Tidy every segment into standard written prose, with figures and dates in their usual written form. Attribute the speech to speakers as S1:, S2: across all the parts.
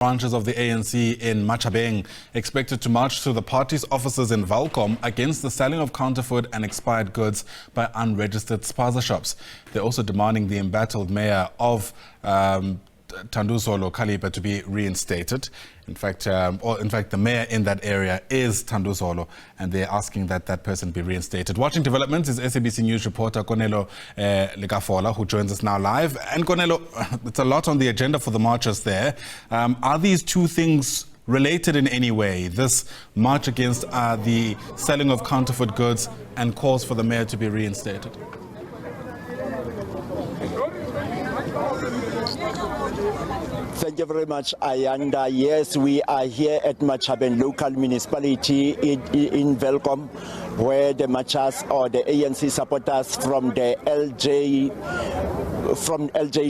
S1: Branches of the ANC in Matjhabeng expected to march to the party's offices in Welkom against the selling of counterfeit and expired goods by unregistered spaza shops. They're also demanding the embattled mayor of Thanduzolo Khalipa to be reinstated. In fact, the mayor in that area is Thanduzolo, and they're asking that that person be reinstated. Watching developments is SABC News Reporter Konelo Lekhafola, who joins us now live. And Konelo, it's a lot on the agenda for the marchers there. Are these two things related in any way? This march against the selling of counterfeit goods and calls for the mayor to be reinstated?
S2: Thank you very much, Ayanda. Yes, we are here at Matjhabeng local municipality in Welkom, where the marchers or the ANC supporters from the LJ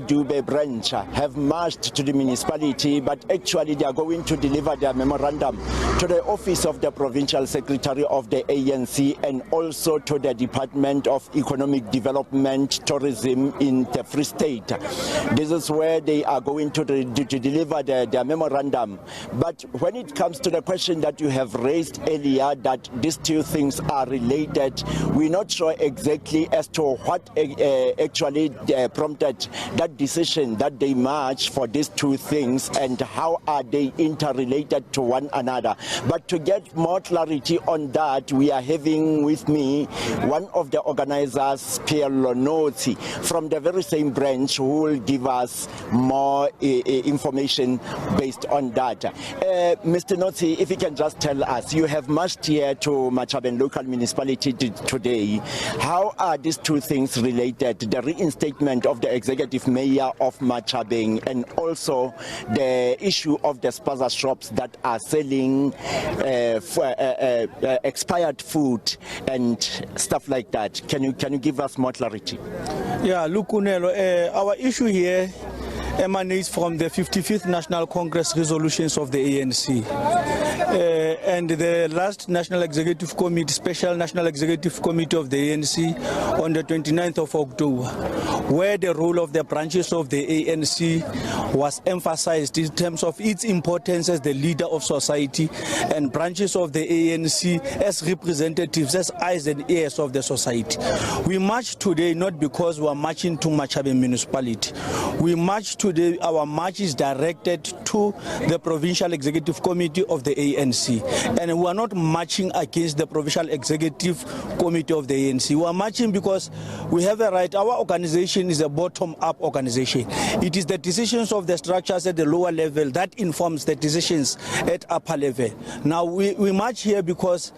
S2: Dube branch have marched to the municipality, but actually they are going to deliver their memorandum to the office of the provincial secretary of the ANC and also to the Department of Economic Development, Tourism in the Free State. This is where they are going to deliver their memorandum. But when it comes to the question that you have raised earlier, that these two things are related, we're not sure exactly as to what actually prompted that decision that they march for these two things and how are they interrelated to one another. But to get more clarity on that, we are having with me one of the organizers, Pierre Lonoti, from the very same branch, who will give us more information based on that. Mr. Noti, if you can just tell us, you have marched here to Matjhabeng local municipality today. How are these two things related? The reinstatement of the executive mayor of Matjhabeng and also the issue of the spaza shops that are selling expired food and stuff like that. Can you give us more clarity?
S3: Yeah, look, Konelo, our issue here emanates from the 55th National Congress resolutions of the ANC and the last National Executive Committee, Special National Executive Committee of the ANC on the 29th of October, where the role of the branches of the ANC was emphasized in terms of its importance as the leader of society and branches of the ANC as representatives, as eyes and ears of the society. We march today not because we are marching to Matjhabeng municipality. We march today, our march is directed to the Provincial Executive Committee of the ANC. And we are not marching against the Provincial Executive Committee of the ANC. We are marching because we have a right. Our organization is a bottom-up organization. It is the decisions of the structures at the lower level that informs the decisions at upper level. Now, we march here because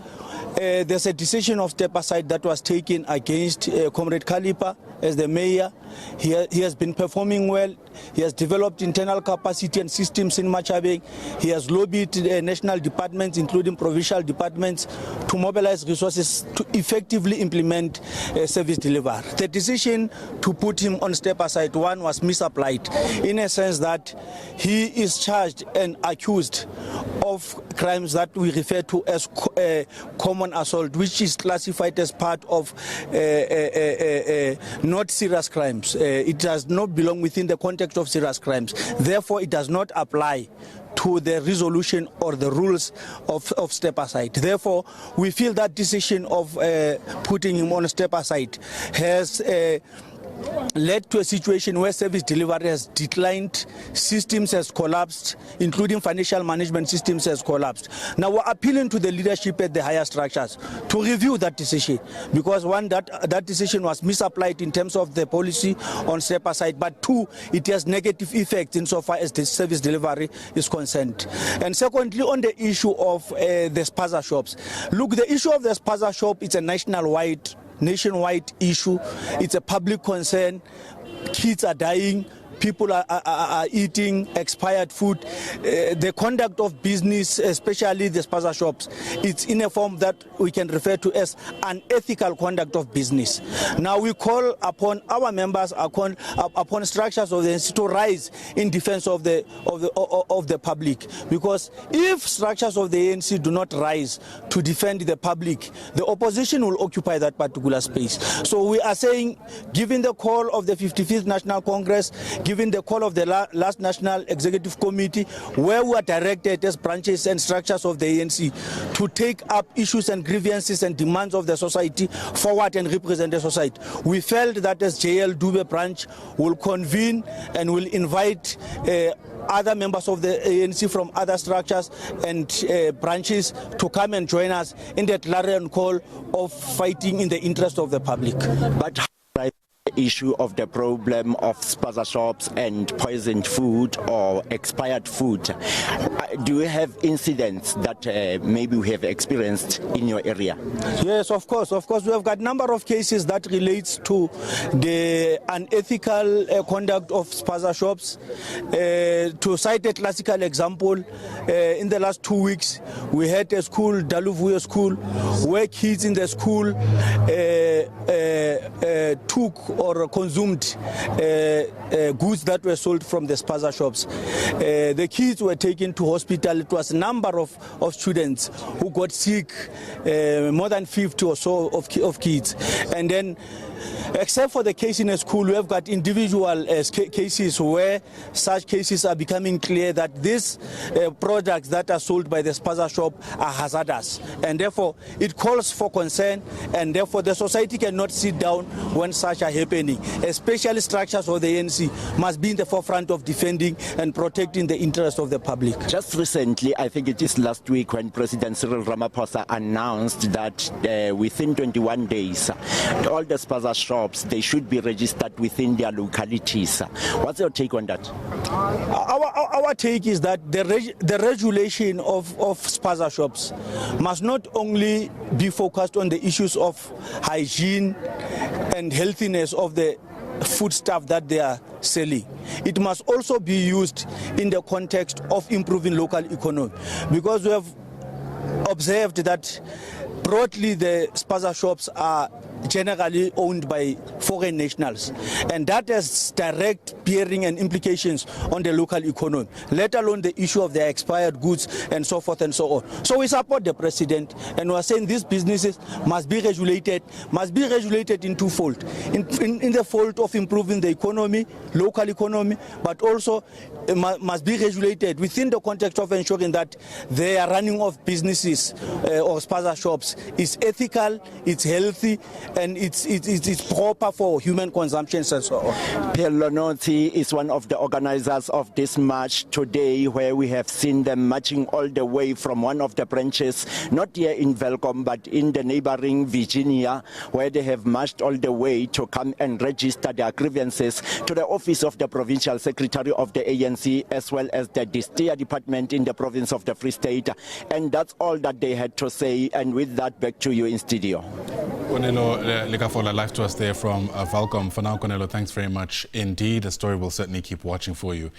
S3: there's a decision of step aside that was taken against Comrade Khalipa as the mayor. He has been performing well. He has developed internal capacity and systems in Matjhabeng. He has lobbied national departments, including provincial departments, to mobilize resources to effectively implement service delivery. The decision to put him on step aside, one, was misapplied in a sense that he is charged and accused of crimes that we refer to as common assault, which is classified as part of not serious crimes. It does not belong within the context of serious crimes. Therefore, it does not apply to the resolution or the rules of step aside. Therefore, we feel that decision of putting him on a step aside has led to a situation where service delivery has declined, systems has collapsed, including financial management systems has collapsed. Now we're appealing to the leadership at the higher structures to review that decision, because one, that decision was misapplied in terms of the policy on step aside, but two, it has negative effects insofar as the service delivery is concerned. And secondly, on the issue of the spaza shops, look, the issue of the spaza shop is a nationwide issue. It's a public concern. Kids are dying. People are eating expired food. The conduct of business, especially the spaza shops, it's in a form that we can refer to as unethical conduct of business. Now we call upon our members, upon structures of the ANC to rise in defense of the public, because if structures of the ANC do not rise to defend the public, the opposition will occupy that particular space. So we are saying, given the call of the 55th National Congress, given the call of the last National Executive Committee, where we are directed as branches and structures of the ANC to take up issues and grievances and demands of the society forward and represent the society. We felt that as JL Dube branch will convene and will invite other members of the ANC from other structures and branches to come and join us in that clarion call of fighting in the interest of the public.
S2: But the issue of the problem of spaza shops and poisoned food or expired food, do you have incidents that maybe we have experienced in your area?
S3: Yes, of course. We have got a number of cases that relates to the unethical conduct of spaza shops. To cite a classical example, in the last 2 weeks, we had a school, Daluvuyo School, where kids in the school took or consumed goods that were sold from the spaza shops. The kids were taken to hospital. It was a number of students who got sick, more than 50 or so of kids. And then, except for the case in a school, we have got individual cases where such cases are becoming clear that these products that are sold by the spaza shop are hazardous, and therefore it calls for concern, and therefore the society cannot sit down when such are happening. Especially structures of the ANC must be in the forefront of defending and protecting the interests of the public.
S2: Just recently, I think it is last week, when President Cyril Ramaphosa announced that within 21 days, all the spaza shops, they should be registered within their localities. What's your take on that?
S3: Our take is that the regulation of spaza shops must not only be focused on the issues of hygiene and healthiness of the foodstuff that they are selling. It must also be used in the context of improving local economy, because we have observed that broadly the spaza shops are generally owned by foreign nationals, and that has direct bearing and implications on the local economy, let alone the issue of the expired goods and so forth and so on. So we support the president, and we are saying these businesses must be regulated in twofold, in the fold of improving the economy, local economy, but also must be regulated within the context of ensuring that the running of businesses or spaza shops is ethical, it's healthy, and it's proper for human consumption and so on.
S2: Pierre Lonoti is one of the organizers of this march today, where we have seen them marching all the way from one of the branches, not here in Welkom, but in the neighboring Virginia, where they have marched all the way to come and register their grievances to the office of the Provincial Secretary of the ANC, as well as the Distia Department in the province of the Free State. And that's all that they had to say. And with that, back to you in studio.
S1: Konelo Lekhafola, live to us there from Welkom. For now, Konelo, thanks very much indeed. The story will certainly keep watching for you.